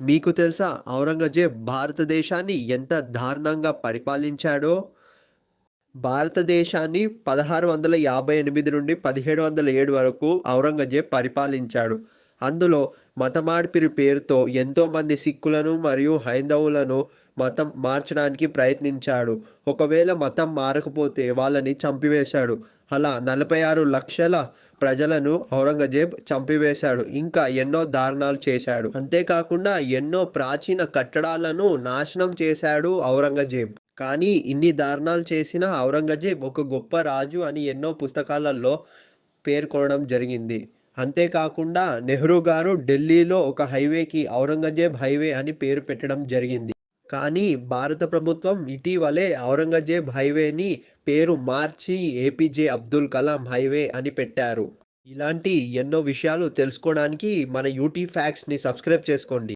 మీకు తెలుసా ఔరంగజేబ్ భారతదేశాన్ని ఎంత దారుణంగా పరిపాలించాడో? భారతదేశాన్ని 1658 నుండి 1707 వరకు ఔరంగజేబ్ పరిపాలించాడు. అందులో మతమార్పిడి పేరుతో ఎంతోమంది సిక్కులను మరియు హైందవులను మతం మార్చడానికి ప్రయత్నించాడు. ఒకవేళ మతం మారకపోతే వాళ్ళని చంపివేశాడు. అలా 46 లక్షల ప్రజలను ఔరంగజేబ్ చంపివేశాడు. ఇంకా ఎన్నో దారుణాలు చేశాడు. అంతేకాకుండా ఎన్నో ప్రాచీన కట్టడాలను నాశనం చేశాడు ఔరంగజేబ్. కానీ ఇన్ని దారుణాలు చేసిన ఔరంగజేబ్ ఒక గొప్ప రాజు అని ఎన్నో పుస్తకాలలో పేర్కొనడం జరిగింది. అంతేకాకుండా నెహ్రూ గారు ఢిల్లీలో ఒక హైవేకి ఔరంగజేబ్ హైవే అని పేరు పెట్టడం జరిగింది. కానీ భారత ప్రభుత్వం ఇటీవలే ఔరంగజేబ్ హైవేని పేరు మార్చి ఏపీజే అబ్దుల్ కలాం హైవే అని పెట్టారు. ఇలాంటి ఎన్నో విషయాలు తెలుసుకోవడానికి మన యూటీ ఫ్యాక్ట్స్ని సబ్స్క్రైబ్ చేసుకోండి.